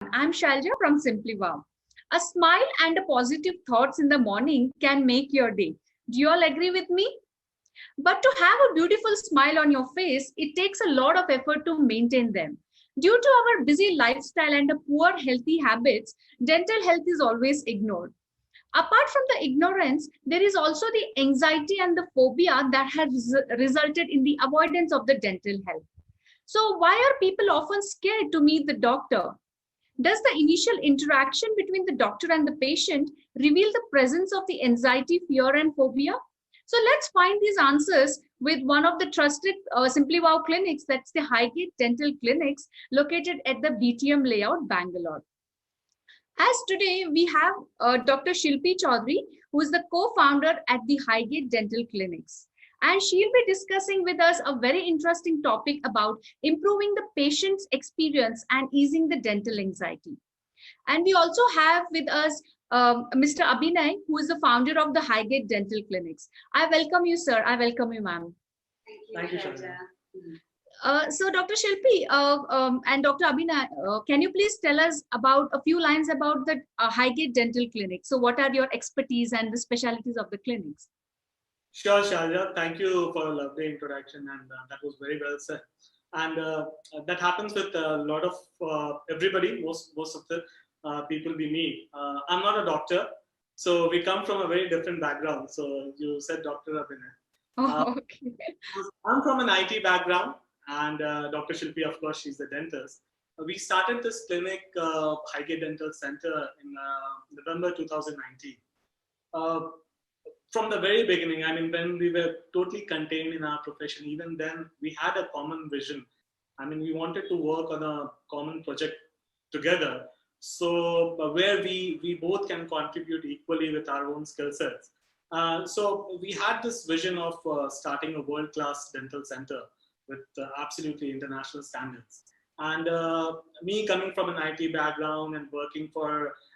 everyone, I'm Shailja from Simply Wow. A smile and a positive thoughts in the morning can make your day. Do you all agree with me? But to have a beautiful smile on your face, it takes a lot of effort to maintain them. Due to our busy lifestyle and the poor healthy habits, dental health is always ignored. Apart from the ignorance, there is also the anxiety and the phobia that has resulted in the avoidance of the dental health. So, why are people often scared to meet the doctor? Does the initial interaction between the doctor and the patient reveal the presence of the anxiety, fear, and phobia? So let's find these answers with one of the trusted Simply Wow clinics, that's the Highgate Dental Clinics located at the BTM layout, Bangalore. As today we have Dr. Shilpy Choudhary, who is the co-founder at the Highgate Dental Clinics. And she'll be discussing with us a very interesting topic about improving the patient's experience and easing the dental anxiety. And we also have with us Mr. Abhinay, who is the founder of the Highgate Dental Clinics. I welcome you, sir. I welcome you, ma'am. Thank you, Shilpy. So Dr. Shilpy and Dr. Abhinay, can you please tell us about a few lines about the Highgate Dental Clinic? So what are your expertise and the specialties of the clinics? Sure, Sharja. Thank you for a lovely introduction, and that was very well said. And that happens with a lot of everybody, most of the people we meet. I'm not a doctor, so we come from a very different background. So you said Dr. Abhinay. Oh, okay. I'm from an IT background, and Dr. Shilpy, of course, she's the dentist. We started this clinic, Highgate Dental Centre, in November 2019. From the very beginning, I mean, when we were totally contained in our profession, even then we had a common vision. I mean, we wanted to work on a common project together. So where we both can contribute equally with our own skill sets. So we had this vision of starting a world-class dental center with absolutely international standards. And me coming from an IT background and working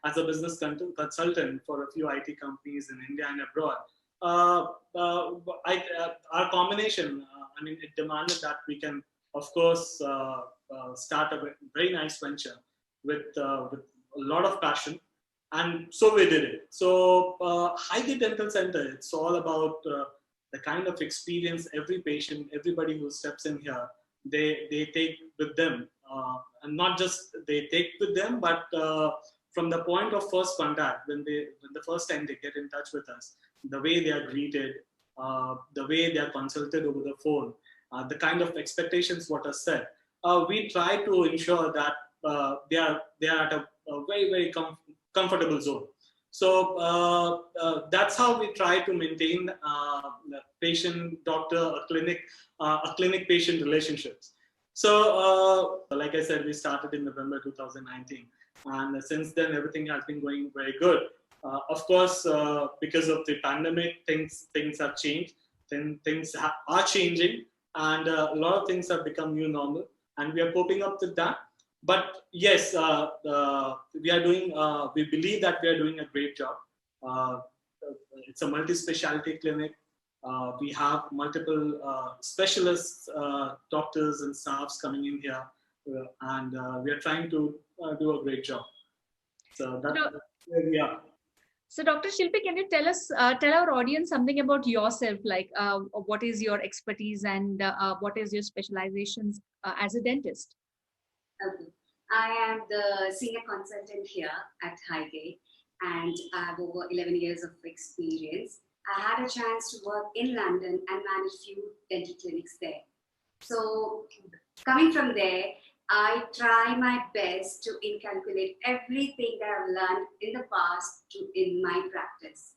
as a business consultant for a few IT companies in India and abroad, our combination, I mean, it demanded that we can, of course, start a very nice venture with a lot of passion. And so we did it. So Highgate Dental Centre, it's all about the kind of experience every patient, everybody who steps in here, they take with them. And not just they take with them, but from the point of first contact, when the first time they get in touch with us, the way they are greeted, the way they are consulted over the phone, the kind of expectations what are set, we try to ensure that they are at a very, very comfortable zone. So that's how we try to maintain patient-doctor, a clinic-patient relationships. So, like I said, we started in November 2019, and since then everything has been going very good. Of course, because of the pandemic, things have changed. Things are changing, and a lot of things have become new normal, and we are coping up with that. But yes, we are doing. We believe that we are doing a great job. It's a multi-specialty clinic. We have multiple specialists, doctors and staffs coming in here, and we are trying to do a great job. So that's where we are. So Dr. Shilpy, can you tell us, tell our audience something about yourself, like what is your expertise and what is your specializations as a dentist? Okay. I am the senior consultant here at Highgate, and I have over 11 years of experience. I had a chance to work in London and manage few dental clinics there. So coming from there, I try my best to inculcate everything that I've learned in the past in my practice.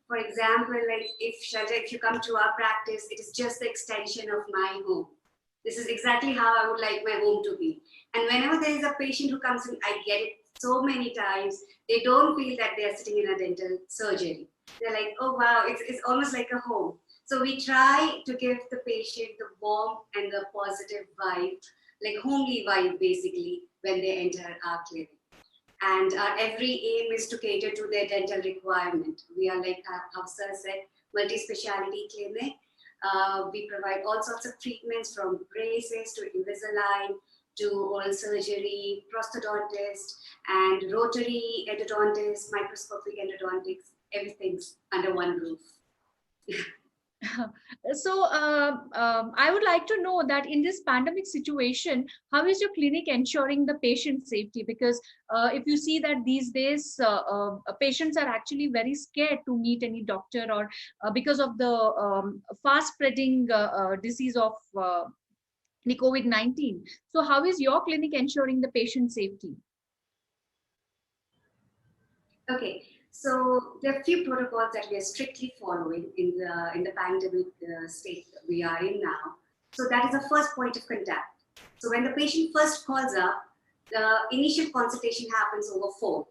For example, like if you come to our practice, it is just the extension of my home. This is exactly how I would like my home to be. And whenever there is a patient who comes in, I get it so many times, they don't feel that they are sitting in a dental surgery. They're like, oh wow, it's almost like a home. So we try to give the patient the warmth and the positive vibe, like homely vibe basically, when they enter our clinic. And our every aim is to cater to their dental requirement. We are, like Hafsa said, multi-speciality clinic. We provide all sorts of treatments from braces to Invisalign, do oral surgery, prosthodontist, and rotary endodontist, microscopic endodontics, everything's under one roof. So I would like to know that in this pandemic situation, how is your clinic ensuring the patient safety? Because if you see that these days, patients are actually very scared to meet any doctor, or because of the fast spreading disease of the COVID-19. So how is your clinic ensuring the patient safety? Okay, so there are a few protocols that we are strictly following in the pandemic state that we are in now. So that is the first point of contact. So when the patient first calls up, the initial consultation happens over phone.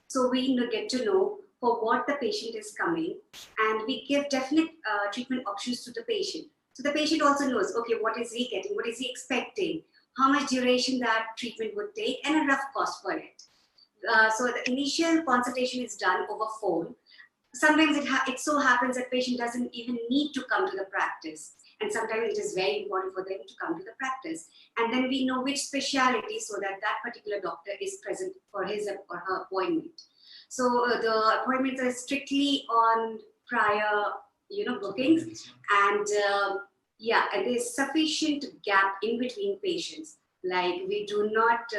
So we get to know for what the patient is coming, and we give definite treatment options to the patient. So the patient also knows, okay, what is he getting, what is he expecting, how much duration that treatment would take, and a rough cost for it. So the initial consultation is done over phone. Sometimes it so happens that patient doesn't even need to come to the practice, and sometimes it is very important for them to come to the practice. And then we know which specialty, so that that particular doctor is present for his or her appointment. So the appointments are strictly on prior, bookings, and yeah, and there's sufficient gap in between patients. Like, we do not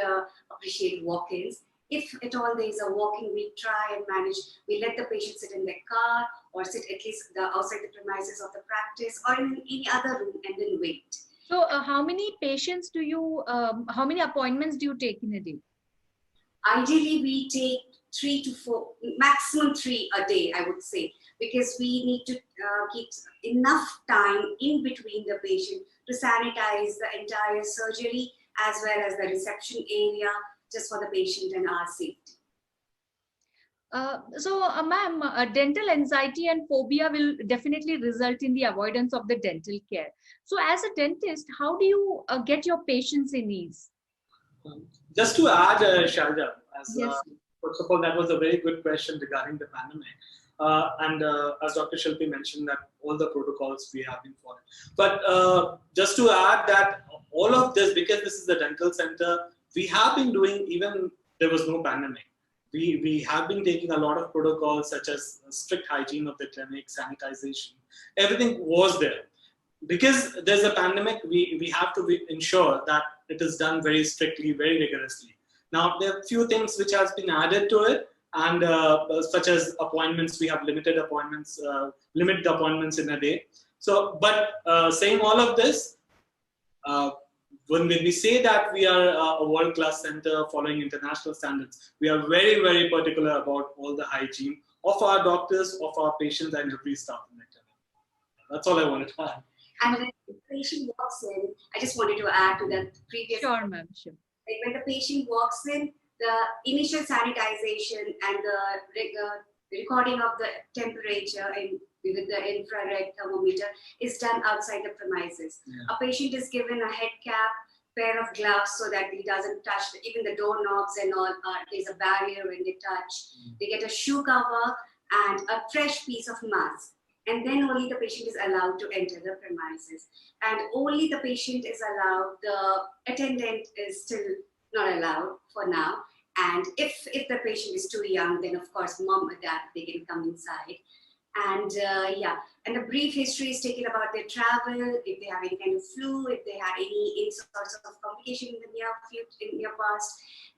appreciate walk-ins. If at all there is a walk-in, we try and manage. We let the patient sit in their car or sit at least outside the premises of the practice or in any other room and then wait. So how many patients do you, how many appointments do you take in a day? Ideally, we take 3 to 4, maximum 3 a day, I would say, because we need to keep enough time in between the patient to sanitize the entire surgery as well as the reception area, just for the patient and our safety. Ma'am, dental anxiety and phobia will definitely result in the avoidance of the dental care. So as a dentist, how do you get your patients in ease? Just to add, Sharda, Yes. first of all, that was a very good question regarding the pandemic. And as Dr. Shilpy mentioned, that all the protocols we have been following. But just to add that all of this, because this is the dental center, we have been doing, even there was no pandemic. We have been taking a lot of protocols such as strict hygiene of the clinic, sanitization. Everything was there. Because there's a pandemic, we have to ensure that it is done very strictly, very rigorously. Now, there are a few things which has been added to it, and such as appointments, we have limited appointments, limit the appointments in a day. So, but saying all of this, when we say that we are a world-class center following international standards, we are very, very particular about all the hygiene of our doctors, of our patients, and every staff in the clinic. That's all I wanted to add. And when the patient walks in, I just wanted to add to that previous. Sure, ma'am. Sure. When the patient walks in, the initial sanitization and the recording of the temperature with the infrared thermometer is done outside the premises. Yeah. A patient is given a head cap, pair of gloves, so that he doesn't touch even the doorknobs and all. There's a barrier when they touch. They get a shoe cover and a fresh piece of mask. And then only the patient is allowed to enter the premises. And only the patient is allowed, the attendant is still not allowed for now. And if the patient is too young, then of course, mom or dad, they can come inside. And yeah, and a brief history is taken about their travel, if they have any kind of flu, if they had any sorts of complication in the near past.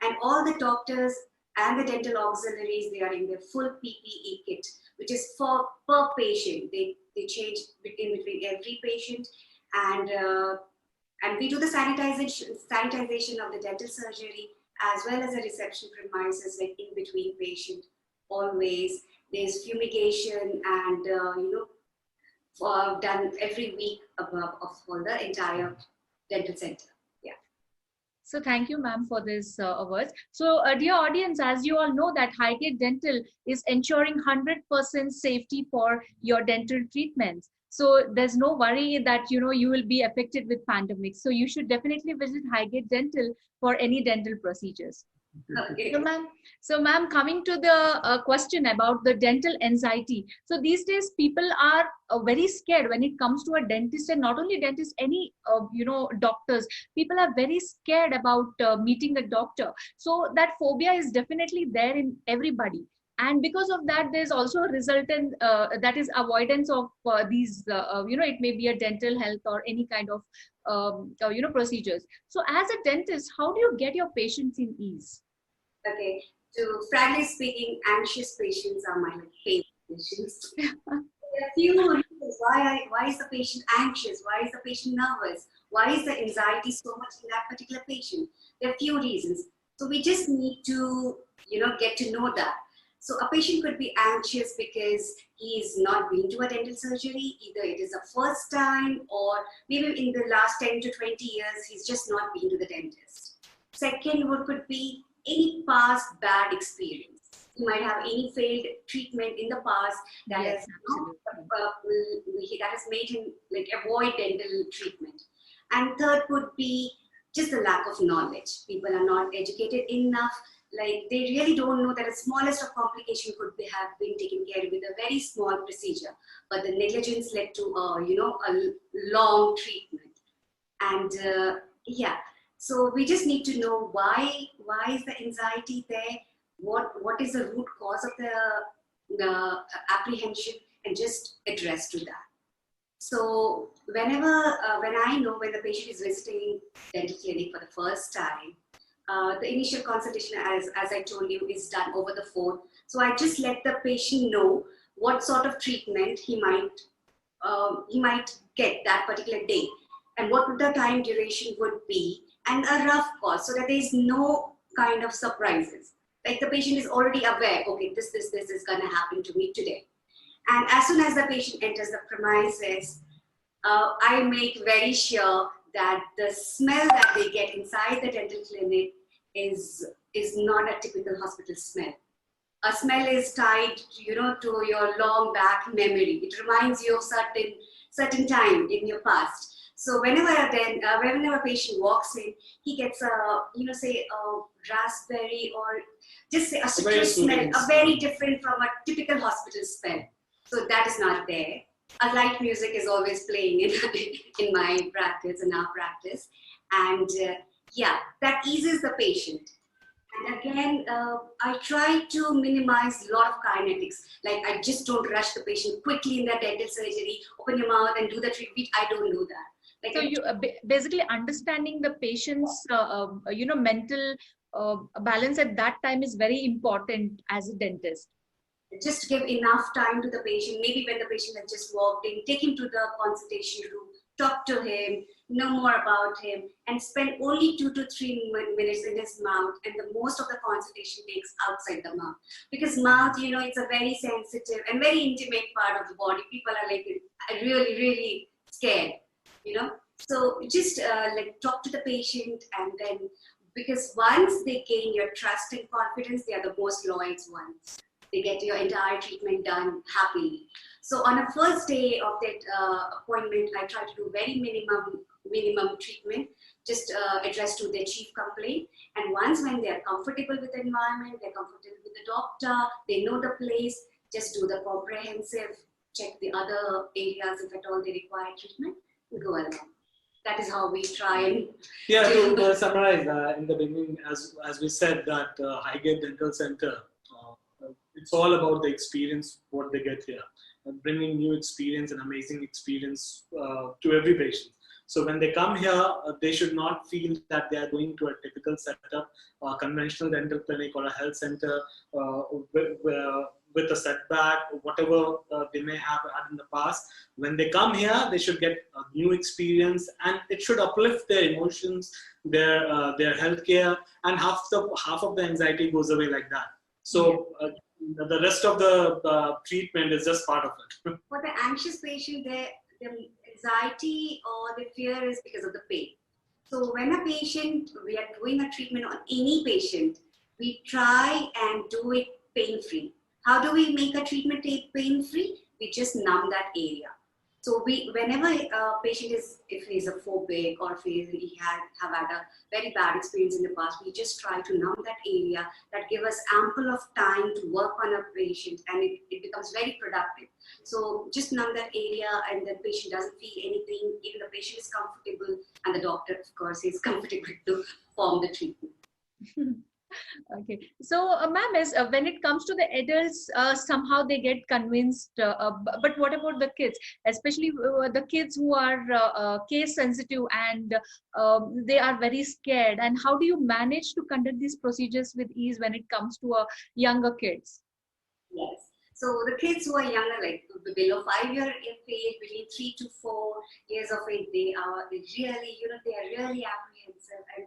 And all the doctors and the dental auxiliaries, they are in their full PPE kit, which is for per patient. They change in between every patient, and we do the sanitization of the dental surgery as well as the reception premises, like in between patient. Always there's fumigation and done every week for the entire dental center. Yeah. So thank you, ma'am, for this words. So dear audience, as you all know that Highgate Dental is ensuring 100% safety for your dental treatments. So there's no worry that, you will be affected with pandemic. So you should definitely visit Highgate Dental for any dental procedures. Okay. So ma'am, coming to the question about the dental anxiety. So these days, people are very scared when it comes to a dentist, and not only dentist, any doctors. People are very scared about meeting a doctor. So that phobia is definitely there in everybody, and because of that, there's also a resultant that is avoidance of these. It may be a dental health or any kind of procedures. So as a dentist, how do you get your patients in ease? Okay. So frankly speaking, anxious patients are my favorite patients. There are few reasons why is the patient anxious? Why is the patient nervous? Why is the anxiety so much in that particular patient? There are few reasons. So we just need to, get to know that. So a patient could be anxious because he's not been to a dental surgery. Either it is a first time, or maybe in the last 10 to 20 years, he's just not been to the dentist. Second one could be any past bad experience. You might have any failed treatment in the past that Yes, that has made him like avoid dental treatment. And third would be just the lack of knowledge. People are not educated enough. Like they really don't know that the smallest of complication could have been taken care of with a very small procedure, but the negligence led to a long treatment. And yeah, so we just need to know why is the anxiety there, what is the root cause of the apprehension, and just address to that. So whenever when I know when the patient is visiting dental clinic for the first time, the initial consultation, as I told you, is done over the phone. So I just let the patient know what sort of treatment he might get that particular day, and what the time duration would be, and a rough cost, so that there is no kind of surprises. Like the patient is already aware, okay, this is going to happen to me today. And as soon as the patient enters the premises, I make very sure that the smell that they get inside the dental clinic is not a typical hospital smell. A smell is tied, to your long back memory. It reminds you of certain time in your past. So whenever a patient walks in, he gets say a raspberry, or just say a citrus smell, a very different from a typical hospital smell. So that is not there. A light music is always playing in my practice, in our practice, and yeah, that eases the patient. And again, I try to minimize a lot of kinetics. Like I just don't rush the patient quickly in their dental surgery, open your mouth and do the treatment. I don't do that. Like so you basically understanding the patient's mental balance at that time is very important as a dentist. Just give enough time to the patient. Maybe when the patient has just walked in, take him to the consultation room, talk to him, know more about him, and spend only 2 to 3 minutes in his mouth. And the most of the consultation takes outside the mouth, because mouth, it's a very sensitive and very intimate part of the body. People are like really, really scared, So just like talk to the patient, and then, because once they gain your trust and confidence, they are the most loyal ones. They get your entire treatment done happily. So on a first day of that appointment, I try to do very minimum treatment, just address to their chief complaint. And once when they are comfortable with the environment, they're comfortable with the doctor, they know the place, just do the comprehensive, check the other areas if at all they require treatment, and go along. That is how we try and to summarize in the beginning, as we said, that Highgate Dental Centre, it's all about the experience, what they get here, and bringing new experience and amazing experience to every patient. So when they come here, they should not feel that they are going to a typical setup, a conventional dental clinic or a health center with a setback, whatever they may have had in the past. When they come here, they should get a new experience, and it should uplift their emotions, their healthcare, and half of the anxiety goes away like that. So the rest of the treatment is just part of it. For the anxious patient, their anxiety or the fear is because of the pain. So when a patient, we are doing a treatment on any patient, we try and do it pain-free. How do we make a treatment pain-free? We just numb that area. So whenever a patient if he's a phobic or if he have had a very bad experience in the past, we just try to numb that area, that give us ample of time to work on a patient, and it becomes very productive. So just numb that area, and the patient doesn't feel anything, even the patient is comfortable, and the doctor, of course, is comfortable to perform the treatment. Okay, so ma'am, is when it comes to the adults, somehow they get convinced. But what about the kids, especially the kids who are case sensitive and they are very scared? And how do you manage to conduct these procedures with ease when it comes to younger kids? Yes. So the kids who are younger, like below 5 year of age, between 3 to 4 years of age, they are really, they are really apprehensive, and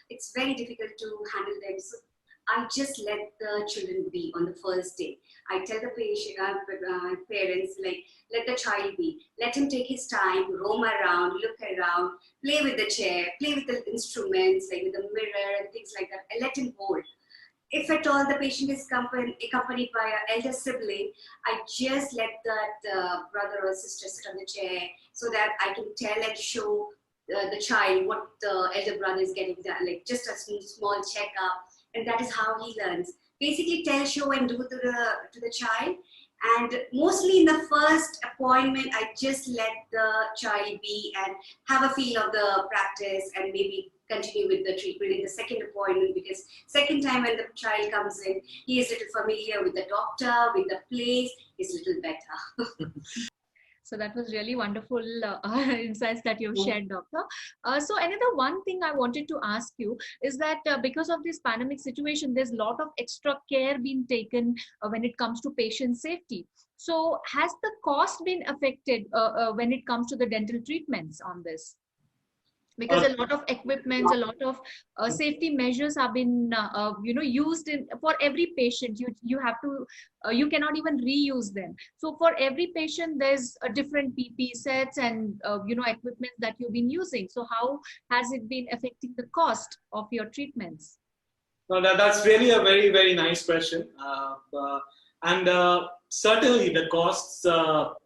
it's very difficult to handle them. So I just let the children be on the first day. I tell the patient, parents, like, let the child be. Let him take his time, roam around, look around, play with the chair, play with the instruments, like with the mirror and things like that, and let him hold. If at all the patient is accompanied by an elder sibling, I just let that brother or sister sit on the chair so that I can tell and show the child what the elder brother is getting done, like just a small checkup, and that is how he learns. Basically, tell, show, and do to the child. And mostly in the first appointment, I just let the child be and have a feel of the practice, and maybe continue with the treatment in the second appointment, because second time when the child comes in, he is little familiar with the doctor, with the place, is little better. So that was really wonderful insights that you've shared, Doctor. So another one thing I wanted to ask you is that because of this pandemic situation, there's a lot of extra care being taken when it comes to patient safety. So has the cost been affected when it comes to the dental treatments on this? Because a lot of equipments, a lot of safety measures have been used for every patient. You have to you cannot even reuse them. So for every patient there's a different pp sets and equipment that you've been using. So how has it been affecting the cost of your treatments? No, that's really a very, very nice question. And certainly the costs,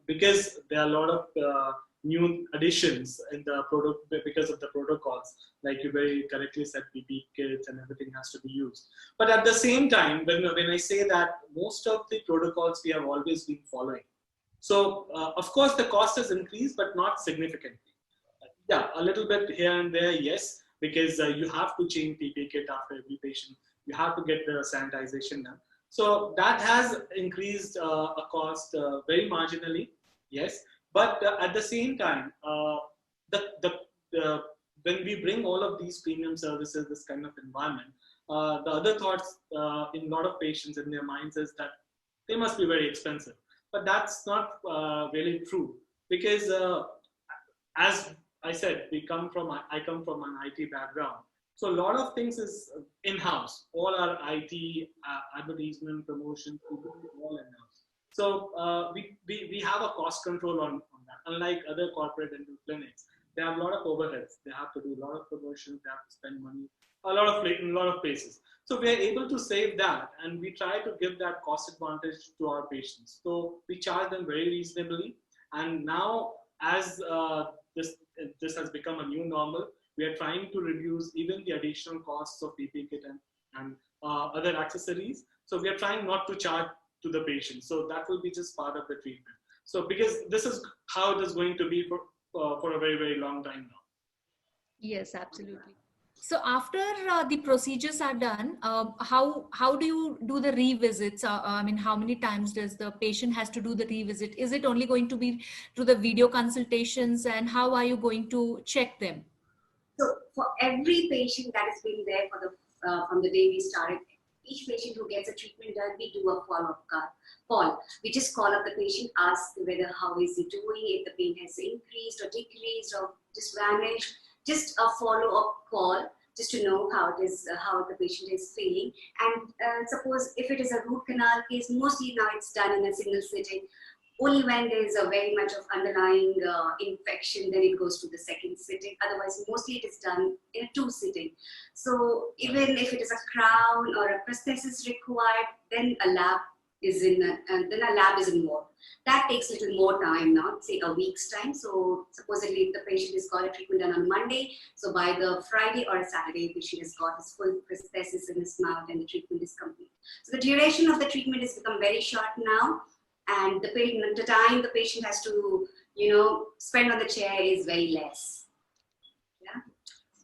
because there are a lot of new additions in the product because of the protocols, like you very correctly said, PP kits and everything has to be used. But at the same time, when I say that, most of the protocols we have always been following. So of course the cost has increased, but not significantly. Yeah, a little bit here and there, yes, because you have to change PP kit after every patient. You have to get the sanitization done. So that has increased a cost very marginally, yes. But at the same time, when we bring all of these premium services, this kind of environment, the other thoughts in a lot of patients in their minds is that they must be very expensive. But that's not really true, because as I said, I come from an IT background. So a lot of things is in-house. All our IT, advertisement, promotion, all in-house. So we have a cost control on that. Unlike other corporate dental clinics, they have a lot of overheads. They have to do a lot of promotions. They have to spend money in a lot of places. So we are able to save that, and we try to give that cost advantage to our patients. So we charge them very reasonably. And now, as this has become a new normal, we are trying to reduce even the additional costs of PP kit and other accessories. So we are trying not to charge to the patient. So that will be just part of the treatment. So because this is how it is going to be for a very, very long time now. Yes, absolutely. So after the procedures are done, how do you do the revisits? I mean, how many times does the patient has to do the revisit? Is it only going to be through the video consultations, and how are you going to check them? So for every patient that has been there from the day we started, each patient who gets a treatment done, we do a follow-up call. We just call up the patient, ask whether how is he doing, if the pain has increased or decreased or just vanished. Just a follow-up call, just to know how it is, how the patient is feeling. And suppose if it is a root canal case, mostly now it's done in a single sitting. Only when there is a very much of underlying infection, then it goes to the second sitting. Otherwise, mostly it is done in a 2 sitting. So even if it is a crown or a prosthesis required, then a lab is in, and then a lab is involved. That takes a little more time now, say a week's time. So supposedly if the patient has got a treatment done on Monday, so by the Friday or a Saturday, the patient has got his full prosthesis in his mouth and the treatment is complete. So the duration of the treatment has become very short now, and the time the patient has to, spend on the chair is very less. Yeah.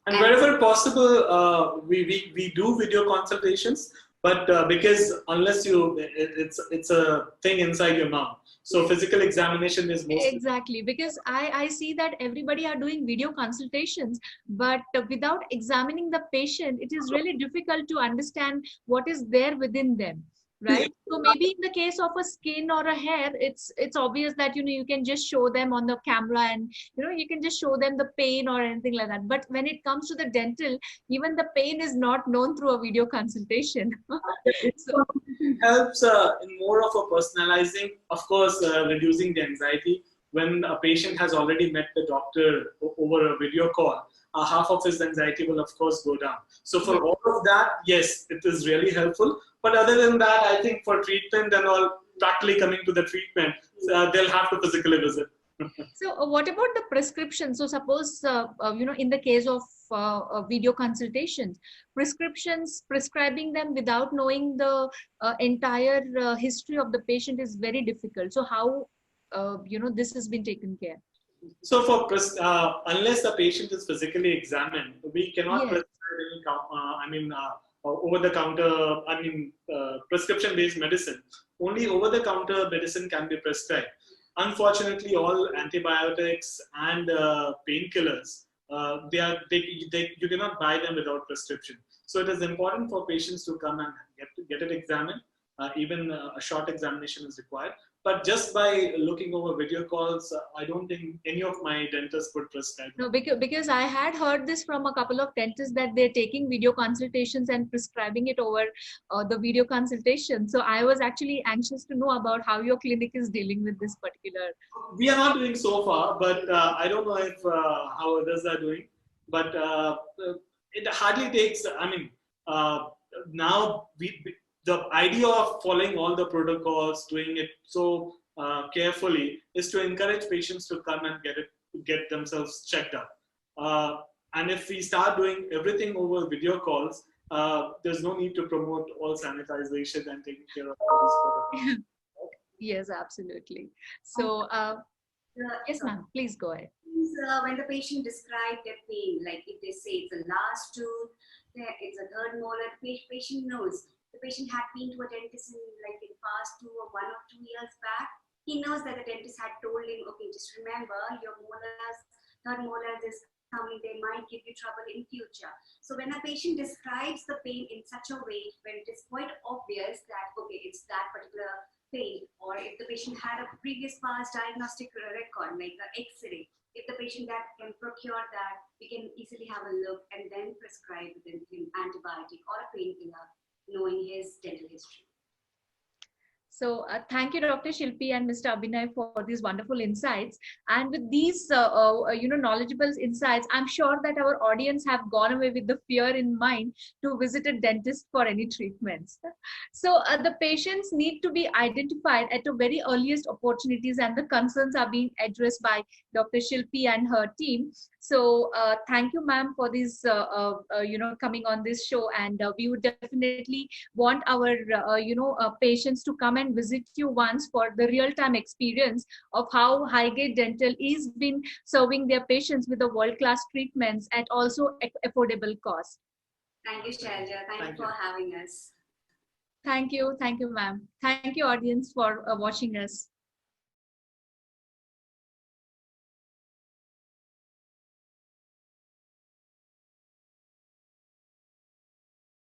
And wherever possible, we do video consultations, but because unless it's a thing inside your mouth, so physical examination is most exactly, because I see that everybody are doing video consultations, but without examining the patient, it is really difficult to understand what is there within them, right? So maybe in the case of a skin or a hair, it's obvious that you can just show them on the camera, and you can just show them the pain or anything like that. But when it comes to the dental, even the pain is not known through a video consultation. So helps in more of a personalizing, of course, reducing the anxiety. When a patient has already met the doctor over a video call, half of his anxiety will of course go down. So for all of that, yes, it is really helpful. But other than that, I think for treatment and all, practically coming to the treatment, they'll have to physically visit. So what about the prescription? So suppose, in the case of video consultations, prescribing them without knowing the entire history of the patient is very difficult. So how, this has been taken care? So for unless the patient is physically examined, we cannot Yes. prescribe any, over-the-counter, prescription-based medicine. Only over-the-counter medicine can be prescribed. Unfortunately, all antibiotics and painkillers, you cannot buy them without prescription. So it is important for patients to come and get it examined. Even a short examination is required. But just by looking over video calls, I don't think any of my dentists would prescribe. No, because I had heard this from a couple of dentists that they're taking video consultations and prescribing it over the video consultation. So I was actually anxious to know about how your clinic is dealing with this particular. We are not doing so far, but I don't know if how others are doing. But it hardly takes. Now the idea of following all the protocols, doing it so carefully, is to encourage patients to come and get themselves checked up. And if we start doing everything over video calls, there's no need to promote all sanitization and taking care of all these protocols. Yes, absolutely. So, yes, ma'am, please go ahead. When the patient describes their pain, like if they say it's the last tooth, it's a third molar, the patient knows. The patient had been to a dentist in past 1 or 2 years back. He knows that the dentist had told him, okay, just remember your molars, third molars is coming, they might give you trouble in future. So when a patient describes the pain in such a way when it is quite obvious that, okay, it's that particular pain, or if the patient had a previous past diagnostic record, like an X-ray, if the patient that can procure that, we can easily have a look and then prescribe him antibiotic or a painkiller, knowing his dental history. So thank you, Dr. Shilpy and Mr. Abhinay, for these wonderful insights. And with these, knowledgeable insights, I'm sure that our audience have gone away with the fear in mind to visit a dentist for any treatments. So the patients need to be identified at the very earliest opportunities, and the concerns are being addressed by Dr. Shilpy and her team. So thank you, ma'am, for this, coming on this show. And we would definitely want our, patients to come and visit you once for the real-time experience of how Highgate Dental is been serving their patients with the world-class treatments at also affordable cost. Thank you, Shailja. Thank you for having us. Thank you, ma'am. Thank you, audience, for watching us.